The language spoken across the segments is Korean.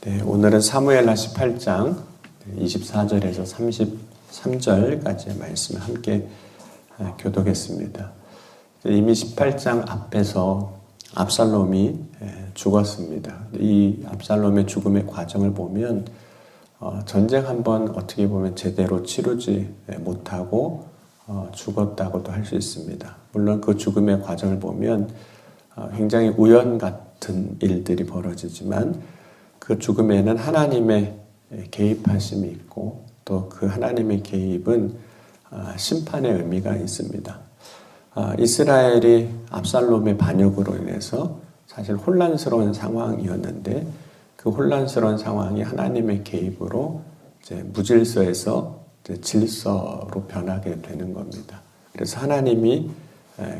네, 오늘은 사무엘하 18장 24절에서 33절까지의 말씀을 함께 교독했습니다. 이미 18장 앞에서 압살롬이 죽었습니다. 이 압살롬의 죽음의 과정을 보면 전쟁 한번 어떻게 보면 제대로 치르지 못하고 죽었다고도 할 수 있습니다. 물론 그 죽음의 과정을 보면 굉장히 우연 같은 일들이 벌어지지만 그 죽음에는 하나님의 개입하심이 있고 또 그 하나님의 개입은 심판의 의미가 있습니다. 이스라엘이 압살롬의 반역으로 인해서 사실 혼란스러운 상황이었는데 그 혼란스러운 상황이 하나님의 개입으로 이제 무질서에서 이제 질서로 변하게 되는 겁니다. 그래서 하나님이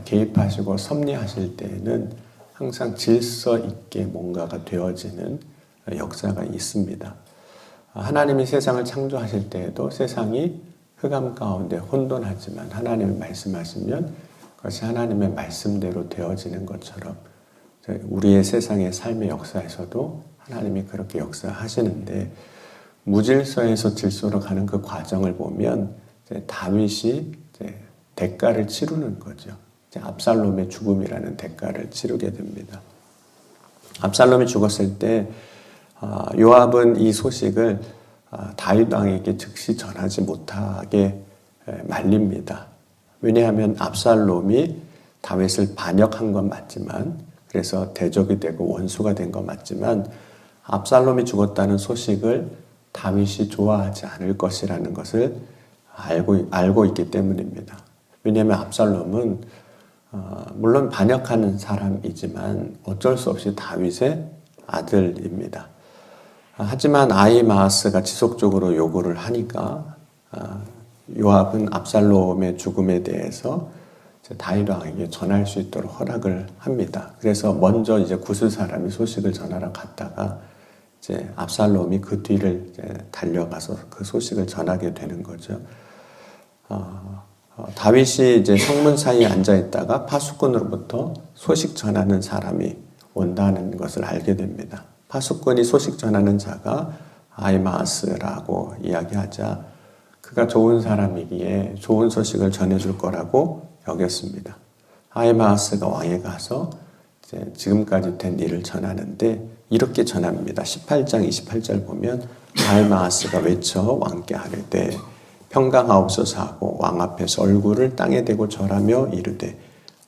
개입하시고 섭리하실 때에는 항상 질서 있게 뭔가가 되어지는 역사가 있습니다. 하나님이 세상을 창조하실 때에도 세상이 흑암 가운데 혼돈하지만 하나님이 말씀하시면 그것이 하나님의 말씀대로 되어지는 것처럼 우리의 세상의 삶의 역사에서도 하나님이 그렇게 역사하시는데 무질서에서 질서로 가는 그 과정을 보면 다윗이 대가를 치르는 거죠. 압살롬의 죽음이라는 대가를 치르게 됩니다. 압살롬이 죽었을 때 요압은 이 소식을 다윗 왕에게 즉시 전하지 못하게 말립니다. 왜냐하면 압살롬이 다윗을 반역한 건 맞지만 그래서 대적이 되고 원수가 된 건 맞지만 압살롬이 죽었다는 소식을 다윗이 좋아하지 않을 것이라는 것을 알고 있기 때문입니다. 왜냐하면 압살롬은 물론 반역하는 사람이지만 어쩔 수 없이 다윗의 아들입니다. 하지만 아히마아스가 지속적으로 요구를 하니까 요압은 압살롬의 죽음에 대해서 다윗 왕에게 전할 수 있도록 허락을 합니다. 그래서 먼저 이제 구슬 사람이 소식을 전하러 갔다가 이제 압살롬이 그 뒤를 달려가서 그 소식을 전하게 되는 거죠. 다윗이 이제 성문 사이에 앉아 있다가 파수꾼으로부터 소식 전하는 사람이 온다는 것을 알게 됩니다. 파수꾼이 소식 전하는 자가 아히마아스라고 이야기하자 그가 좋은 사람이기에 좋은 소식을 전해줄 거라고 여겼습니다. 아히마아스가 왕에 가서 이제 지금까지 된 일을 전하는데 이렇게 전합니다. 18장 28절 보면 아히마아스가 외쳐 왕께 아뢰되 평강하옵소서 하고 왕 앞에서 얼굴을 땅에 대고 절하며 이르되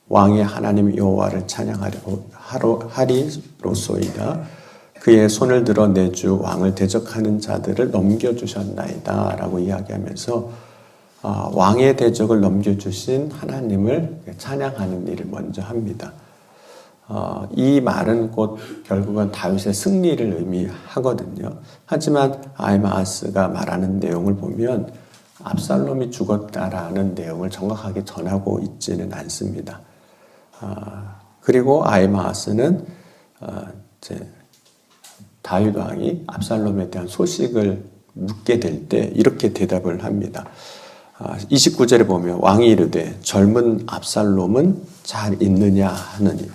왕의 하나님 여호와를 찬양하리로소이다. 그의 손을 들어 내 주 왕을 대적하는 자들을 넘겨주셨나이다 라고 이야기하면서 왕의 대적을 넘겨주신 하나님을 찬양하는 일을 먼저 합니다. 이 말은 곧 결국은 다윗의 승리를 의미하거든요. 하지만 아히마아스가 말하는 내용을 보면 압살롬이 죽었다라는 내용을 정확하게 전하고 있지는 않습니다. 그리고 아히마아스는 다윗 왕이 압살롬에 대한 소식을 묻게 될 때 이렇게 대답을 합니다. 29절에 보면 왕이 이르되 젊은 압살롬은 잘 있느냐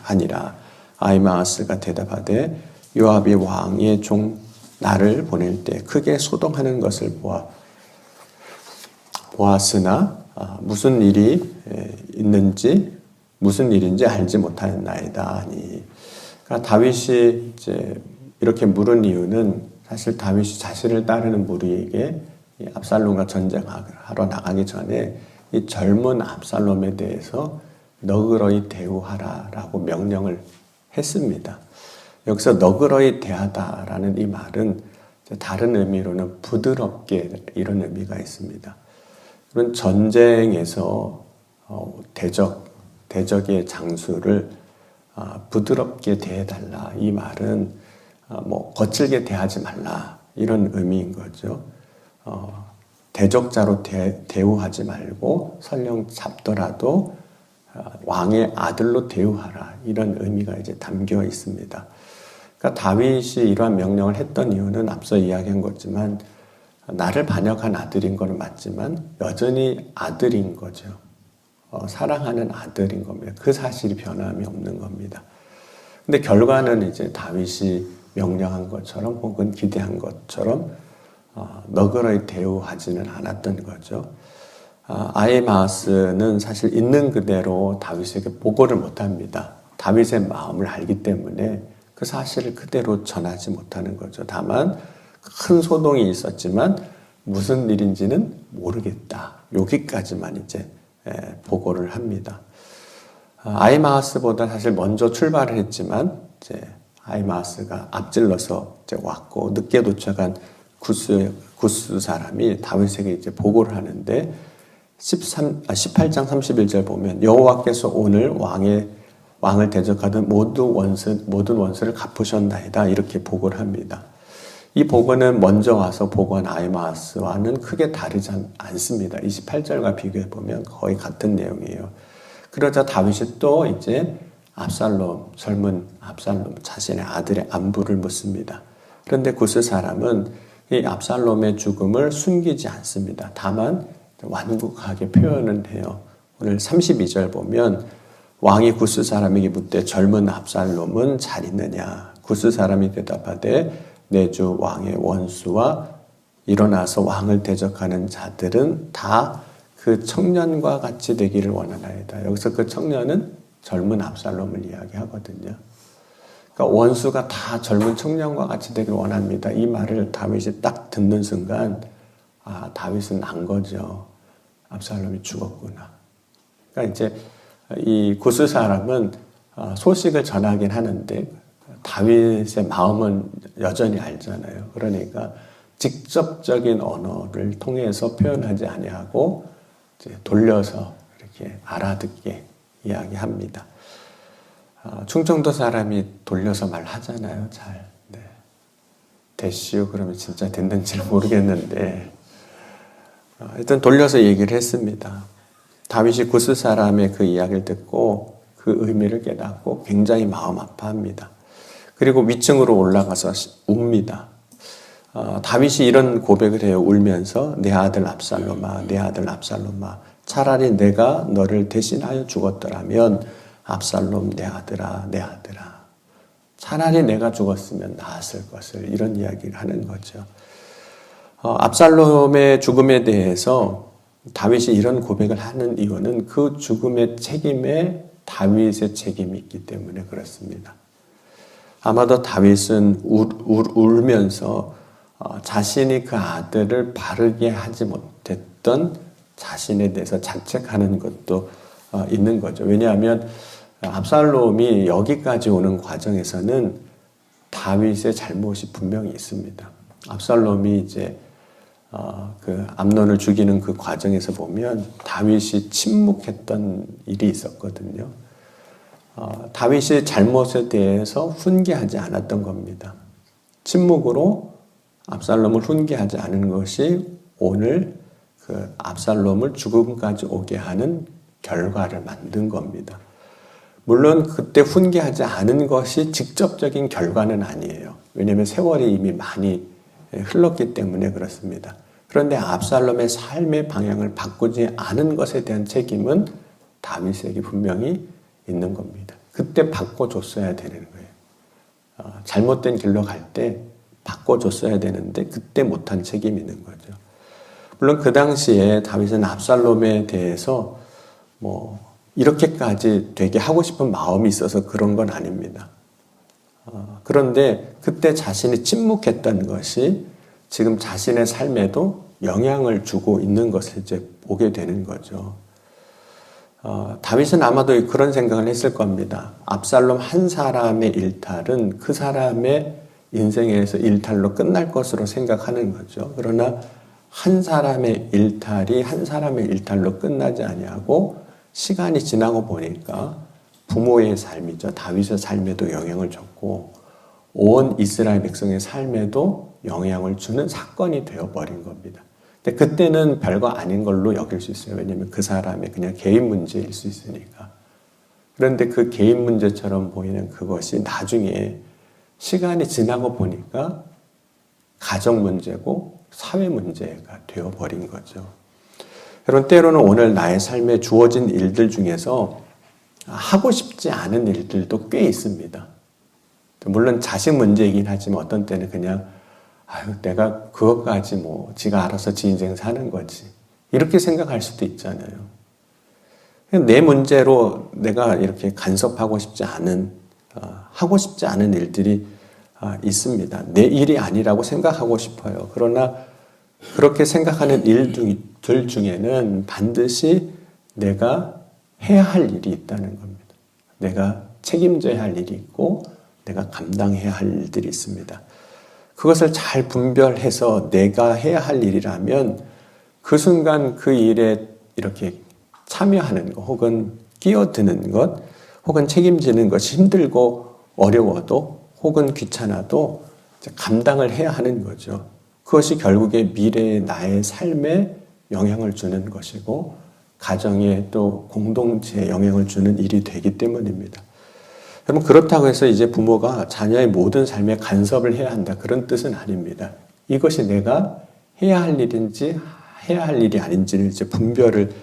하니라. 아히마아스가 대답하되 요압이 왕의 종 나를 보낼 때 크게 소동하는 것을 보았으나 무슨 일이 있는지 무슨 일인지 알지 못하였나이다 하니. 그러니까 다윗이 이제 이렇게 물은 이유는 사실 다윗이 자신을 따르는 무리에게 압살롬과 전쟁하러 나가기 전에 이 젊은 압살롬에 대해서 너그러이 대우하라라고 명령을 했습니다. 여기서 너그러이 대하다라는 이 말은 다른 의미로는 부드럽게 이런 의미가 있습니다. 그런 전쟁에서 대적의 장수를 부드럽게 대해달라. 이 말은 거칠게 대하지 말라 이런 의미인 거죠. 대적자로 대우하지 말고 설령 잡더라도 왕의 아들로 대우하라 이런 의미가 이제 담겨 있습니다. 그러니까 다윗이 이러한 명령을 했던 이유는 앞서 이야기한 거지만 나를 반역한 아들인 건 맞지만 여전히 아들인 거죠. 사랑하는 아들인 겁니다. 그 사실이 변함이 없는 겁니다. 근데 결과는 이제 다윗이 명령한 것처럼 혹은 기대한 것처럼 너그러이 대우하지는 않았던 거죠. 아히마아스는 사실 있는 그대로 다윗에게 보고를 못합니다. 다윗의 마음을 알기 때문에 그 사실을 그대로 전하지 못하는 거죠. 다만 큰 소동이 있었지만 무슨 일인지는 모르겠다. 여기까지만 이제 보고를 합니다. 아히마아스보다 사실 먼저 출발을 했지만 이제 아히마아스가 앞질러서 이제 왔고 늦게 도착한 구스 사람이 다윗에게 이제 보고를 하는데 18장 31절 보면 여호와께서 오늘 왕을 대적하던 모든 원수를 갚으셨나이다 이렇게 보고를 합니다. 이 보고는 먼저 와서 보고한 아히마아스와는 크게 다르지 않습니다. 28절과 비교해 보면 거의 같은 내용이에요. 그러자 다윗이 또 이제 젊은 압살롬 자신의 아들의 안부를 묻습니다. 그런데 구스 사람은 이 압살롬의 죽음을 숨기지 않습니다. 다만 완곡하게 표현을 해요. 오늘 32절 보면 왕이 구스 사람에게 묻되 젊은 압살롬은 잘 있느냐? 구스 사람이 대답하되 내 주 왕의 원수와 일어나서 왕을 대적하는 자들은 다 그 청년과 같이 되기를 원하나이다. 여기서 그 청년은 젊은 압살롬을 이야기하거든요. 그러니까 원수가 다 젊은 청년과 같이 되기를 원합니다. 이 말을 다윗이 딱 듣는 순간 다윗은 난 거죠. 압살롬이 죽었구나. 그러니까 이제 이 구스 사람은 소식을 전하긴 하는데 다윗의 마음은 여전히 알잖아요. 그러니까 직접적인 언어를 통해서 표현하지 아니하고 이제 돌려서 이렇게 알아듣게 이야기합니다. 충청도 사람이 돌려서 말하잖아요. 잘. 네. 됐슈 그러면 진짜 됐는지는 모르겠는데 일단 돌려서 얘기를 했습니다. 다윗이 구스 사람의 그 이야기를 듣고 그 의미를 깨닫고 굉장히 마음 아파합니다. 그리고 위층으로 올라가서 웁니다. 다윗이 이런 고백을 해요. 울면서 내 아들 압살롬아, 내 아들 압살롬아, 차라리 내가 너를 대신하여 죽었더라면 압살롬 내 아들아, 내 아들아. 차라리 내가 죽었으면 나았을 것을 이런 이야기를 하는 거죠. 압살롬의 죽음에 대해서 다윗이 이런 고백을 하는 이유는 그 죽음의 책임에 다윗의 책임이 있기 때문에 그렇습니다. 아마도 다윗은 울면서 자신이 그 아들을 바르게 하지 못했던 자신에 대해서 자책하는 것도 있는 거죠. 왜냐하면 압살롬이 여기까지 오는 과정에서는 다윗의 잘못이 분명히 있습니다. 압살롬이 이제 그 암논을 죽이는 그 과정에서 보면 다윗이 침묵했던 일이 있었거든요. 다윗의 잘못에 대해서 훈계하지 않았던 겁니다. 침묵으로 압살롬을 훈계하지 않은 것이 오늘 그 압살롬을 죽음까지 오게 하는 결과를 만든 겁니다. 물론 그때 훈계하지 않은 것이 직접적인 결과는 아니에요. 왜냐하면 세월이 이미 많이 흘렀기 때문에 그렇습니다. 그런데 압살롬의 삶의 방향을 바꾸지 않은 것에 대한 책임은 다윗에게 분명히 있는 겁니다. 그때 바꿔줬어야 되는 거예요. 잘못된 길로 갈 때 바꿔줬어야 되는데 그때 못한 책임이 있는 거죠. 물론 그 당시에 다윗은 압살롬에 대해서 이렇게까지 되게 하고 싶은 마음이 있어서 그런 건 아닙니다. 그런데 그때 자신이 침묵했던 것이 지금 자신의 삶에도 영향을 주고 있는 것을 이제 보게 되는 거죠. 다윗은 아마도 그런 생각을 했을 겁니다. 압살롬 한 사람의 일탈은 그 사람의 인생에서 일탈로 끝날 것으로 생각하는 거죠. 그러나 한 사람의 일탈이 한 사람의 일탈로 끝나지 아니하고 시간이 지나고 보니까 부모의 삶이죠. 다윗의 삶에도 영향을 줬고 온 이스라엘 백성의 삶에도 영향을 주는 사건이 되어버린 겁니다. 근데 그때는 별거 아닌 걸로 여길 수 있어요. 왜냐하면 그 사람의 그냥 개인 문제일 수 있으니까. 그런데 그 개인 문제처럼 보이는 그것이 나중에 시간이 지나고 보니까 가정 문제고 사회 문제가 되어버린 거죠. 여러분, 때로는 오늘 나의 삶에 주어진 일들 중에서 하고 싶지 않은 일들도 꽤 있습니다. 물론 자식 문제이긴 하지만 어떤 때는 그냥 아유, 내가 그것까지 뭐 지가 알아서 지 인생 사는 거지. 이렇게 생각할 수도 있잖아요. 내 문제로 내가 이렇게 간섭하고 싶지 않은, 하고 싶지 않은 일들이 있습니다. 내 일이 아니라고 생각하고 싶어요. 그러나 그렇게 생각하는 일들 중에는 반드시 내가 해야 할 일이 있다는 겁니다. 내가 책임져야 할 일이 있고 내가 감당해야 할 일들이 있습니다. 그것을 잘 분별해서 내가 해야 할 일이라면 그 순간 그 일에 이렇게 참여하는 것 혹은 끼어드는 것 혹은 책임지는 것이 힘들고 어려워도 혹은 귀찮아도 감당을 해야 하는 거죠. 그것이 결국에 미래의 나의 삶에 영향을 주는 것이고 가정에 또 공동체에 영향을 주는 일이 되기 때문입니다. 여러분 그렇다고 해서 이제 부모가 자녀의 모든 삶에 간섭을 해야 한다 그런 뜻은 아닙니다. 이것이 내가 해야 할 일인지 해야 할 일이 아닌지를 이제 분별을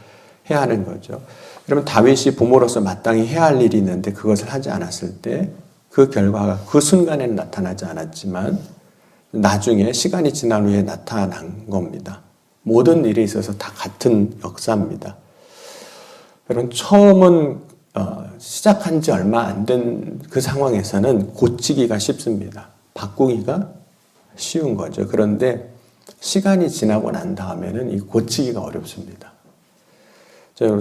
해야 하는 거죠. 여러분 다윗이 부모로서 마땅히 해야 할 일이 있는데 그것을 하지 않았을 때 그 결과가 그 순간에는 나타나지 않았지만 나중에 시간이 지난 후에 나타난 겁니다. 모든 일에 있어서 다 같은 역사입니다. 여러분 처음은 시작한 지 얼마 안 된 그 상황에서는 고치기가 쉽습니다. 바꾸기가 쉬운 거죠. 그런데 시간이 지나고 난 다음에는 이 고치기가 어렵습니다.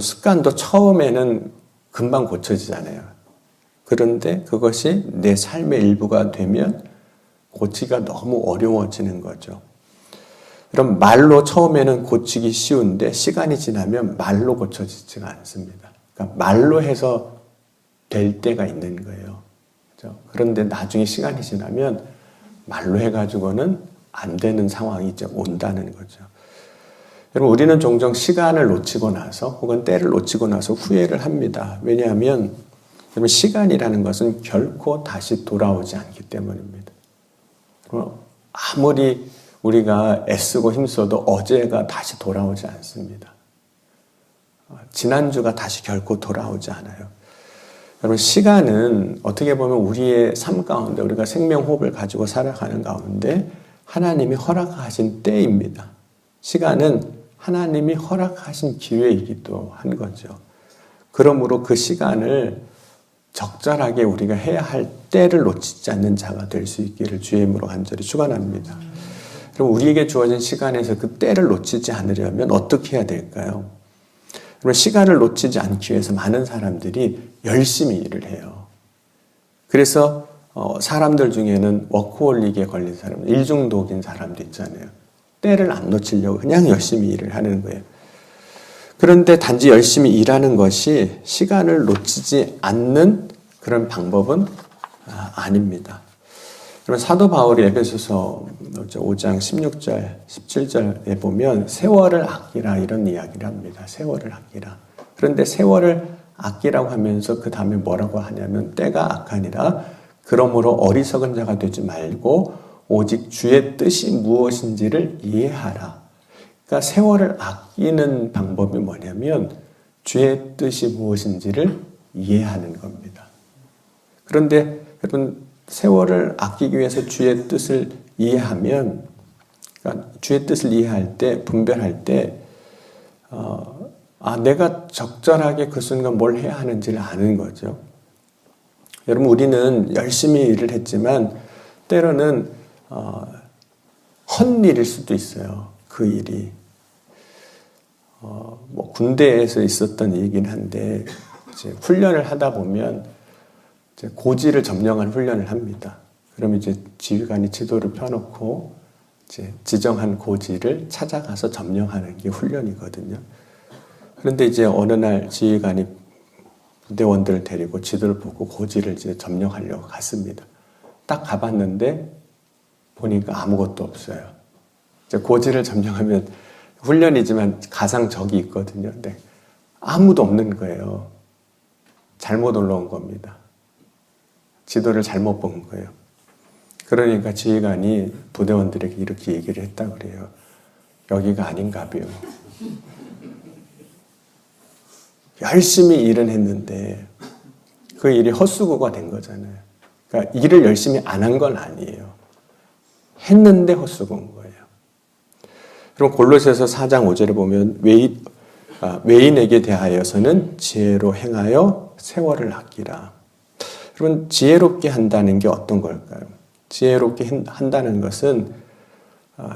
습관도 처음에는 금방 고쳐지잖아요. 그런데 그것이 내 삶의 일부가 되면 고치기가 너무 어려워지는 거죠. 그럼 말로 처음에는 고치기 쉬운데 시간이 지나면 말로 고쳐지지가 않습니다. 그러니까 말로 해서 될 때가 있는 거예요. 그렇죠? 그런데 나중에 시간이 지나면 말로 해가지고는 안 되는 상황이 이제 온다는 거죠. 여러분 우리는 종종 시간을 놓치고 나서 혹은 때를 놓치고 나서 후회를 합니다. 왜냐하면 여러분 시간이라는 것은 결코 다시 돌아오지 않기 때문입니다. 아무리 우리가 애쓰고 힘써도 어제가 다시 돌아오지 않습니다. 지난주가 다시 결코 돌아오지 않아요. 여러분 시간은 어떻게 보면 우리의 삶 가운데 우리가 생명호흡을 가지고 살아가는 가운데 하나님이 허락하신 때입니다. 시간은 하나님이 허락하신 기회이기도 한 거죠. 그러므로 그 시간을 적절하게 우리가 해야 할 때를 놓치지 않는 자가 될 수 있기를 주의 이름으로 간절히 축원합니다. 그럼 우리에게 주어진 시간에서 그 때를 놓치지 않으려면 어떻게 해야 될까요? 그럼 시간을 놓치지 않기 위해서 많은 사람들이 열심히 일을 해요. 그래서 사람들 중에는 워크홀릭에 걸린 사람, 일중독인 사람도 있잖아요. 때를 안 놓치려고 그냥 열심히 일을 하는 거예요. 그런데 단지 열심히 일하는 것이 시간을 놓치지 않는 그런 방법은 아닙니다. 그러면 사도 바울이 에베소서 5장 16절, 17절에 보면 세월을 아끼라 이런 이야기를 합니다. 세월을 아끼라. 그런데 세월을 아끼라고 하면서 그 다음에 뭐라고 하냐면 때가 악하니라. 그러므로 어리석은 자가 되지 말고 오직 주의 뜻이 무엇인지를 이해하라. 그러니까 세월을 아끼는 방법이 뭐냐면 주의 뜻이 무엇인지를 이해하는 겁니다. 그런데 여러분 세월을 아끼기 위해서 주의 뜻을 이해하면 그러니까 주의 뜻을 이해할 때 분별할 때 내가 적절하게 그 순간 뭘 해야 하는지를 아는 거죠. 여러분 우리는 열심히 일을 했지만 때로는 헛일일 수도 있어요. 그 일이. 뭐 군대에서 있었던 얘기긴 한데 이제 훈련을 하다 보면 이제 고지를 점령한 훈련을 합니다. 그럼 이제 지휘관이 지도를 펴놓고 이제 지정한 고지를 찾아가서 점령하는 게 훈련이거든요. 그런데 이제 어느 날 지휘관이 부대원들을 데리고 지도를 보고 고지를 이제 점령하려고 갔습니다. 딱 가봤는데 보니까 아무것도 없어요. 이제 고지를 점령하면 훈련이지만 가상 적이 있거든요. 근데 아무도 없는 거예요. 잘못 올라온 겁니다. 지도를 잘못 본 거예요. 그러니까 지휘관이 부대원들에게 이렇게 얘기를 했다고 그래요. 여기가 아닌가 봐요. 열심히 일은 했는데 그 일이 헛수고가 된 거잖아요. 그러니까 일을 열심히 안 한 건 아니에요. 했는데 헛수고인 거예요. 그럼 골로새서 4장 5절에 보면 외인에게 대하여서는 지혜로 행하여 세월을 아끼라. 여러분, 지혜롭게 한다는 게 어떤 걸까요? 지혜롭게 한다는 것은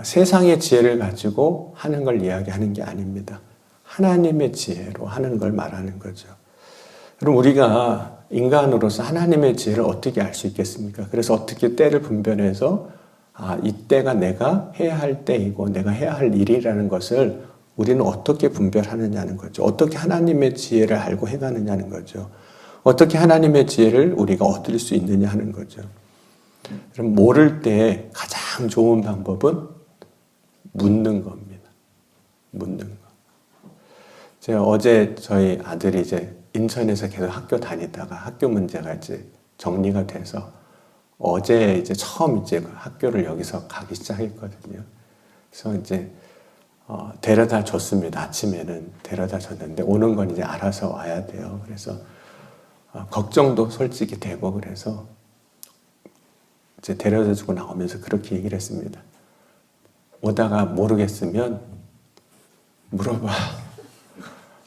세상의 지혜를 가지고 하는 걸 이야기하는 게 아닙니다. 하나님의 지혜로 하는 걸 말하는 거죠. 그럼 우리가 인간으로서 하나님의 지혜를 어떻게 알 수 있겠습니까? 그래서 어떻게 때를 분별해서 이때가 내가 해야 할 때이고 내가 해야 할 일이라는 것을 우리는 어떻게 분별하느냐는 거죠. 어떻게 하나님의 지혜를 알고 행하느냐는 거죠. 어떻게 하나님의 지혜를 우리가 얻을 수 있느냐 하는 거죠. 그럼 모를 때 가장 좋은 방법은 묻는 겁니다. 묻는 거. 제가 어제 저희 아들이 이제 인천에서 계속 학교 다니다가 학교 문제가 이제 정리가 돼서 어제 이제 처음 이제 학교를 여기서 가기 시작했거든요. 그래서 이제 데려다 줬습니다. 아침에는 데려다 줬는데 오는 건 이제 알아서 와야 돼요. 그래서 걱정도 솔직히 되고 그래서 이제 데려다 주고 나오면서 그렇게 얘기를 했습니다. 오다가 모르겠으면 물어봐.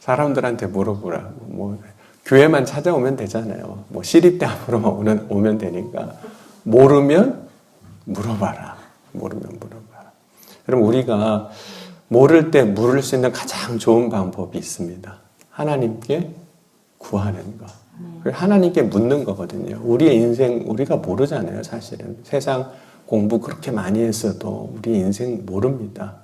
사람들한테 물어보라고. 뭐 교회만 찾아오면 되잖아요. 뭐 시립대 앞으로만 오면 되니까 모르면 물어봐라. 모르면 물어봐라. 그럼 우리가 모를 때 물을 수 있는 가장 좋은 방법이 있습니다. 하나님께 구하는 거. 하나님께 묻는 거거든요. 우리의 인생 우리가 모르잖아요. 사실은 세상 공부 그렇게 많이 했어도 우리 인생 모릅니다.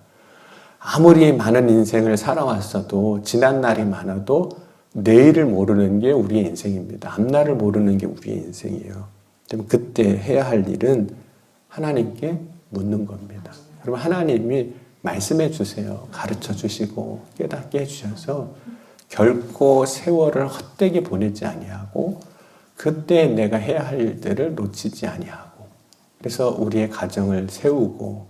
아무리 많은 인생을 살아왔어도 지난 날이 많아도 내일을 모르는 게 우리의 인생입니다. 앞날을 모르는 게 우리의 인생이에요. 그때 해야 할 일은 하나님께 묻는 겁니다. 그럼 하나님이 말씀해 주세요. 가르쳐 주시고 깨닫게 해주셔서 결코 세월을 헛되게 보내지 아니하고 그때 내가 해야 할 일들을 놓치지 아니하고 그래서 우리의 가정을 세우고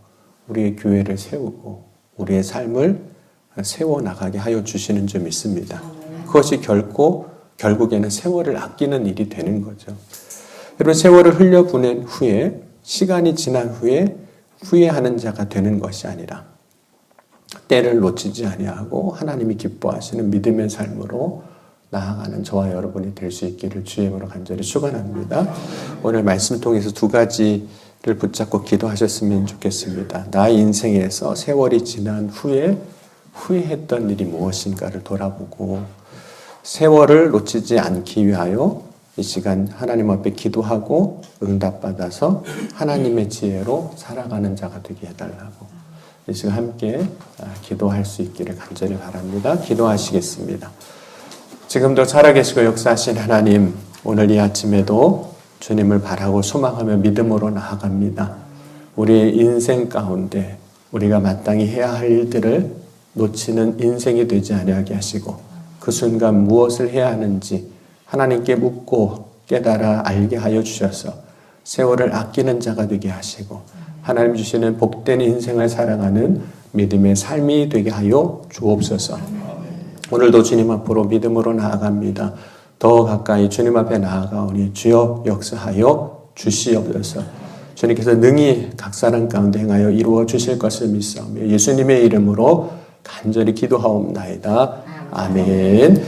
우리의 교회를 세우고 우리의 삶을 세워나가게 하여 주시는 점 있습니다. 그것이 결국에는 세월을 아끼는 일이 되는 거죠. 여러분, 세월을 흘려보낸 후에 시간이 지난 후에 후회하는 자가 되는 것이 아니라 때를 놓치지 아니하고 하나님이 기뻐하시는 믿음의 삶으로 나아가는 저와 여러분이 될 수 있기를 주의 이름으로 간절히 축원합니다. 오늘 말씀 통해서 두 가지를 붙잡고 기도하셨으면 좋겠습니다. 나의 인생에서 세월이 지난 후에 후회했던 일이 무엇인가를 돌아보고 세월을 놓치지 않기 위하여 이 시간 하나님 앞에 기도하고 응답받아서 하나님의 지혜로 살아가는 자가 되게 해달라고 이 시간 함께 기도할 수 있기를 간절히 바랍니다. 기도하시겠습니다. 지금도 살아계시고 역사하신 하나님, 오늘 이 아침에도 주님을 바라고 소망하며 믿음으로 나아갑니다. 우리의 인생 가운데 우리가 마땅히 해야 할 일들을 놓치는 인생이 되지 아니하게 하시고 그 순간 무엇을 해야 하는지 하나님께 묻고 깨달아 알게 하여 주셔서 세월을 아끼는 자가 되게 하시고 하나님 주시는 복된 인생을 살아가는 믿음의 삶이 되게 하여 주옵소서. 오늘도 주님 앞으로 믿음으로 나아갑니다. 더 가까이 주님 앞에 나아가오니 주여 역사하여 주시옵소서. 주님께서 능히 각 사람 가운데 행하여 이루어 주실 것을 믿사오며 예수님의 이름으로 간절히 기도하옵나이다. 아멘.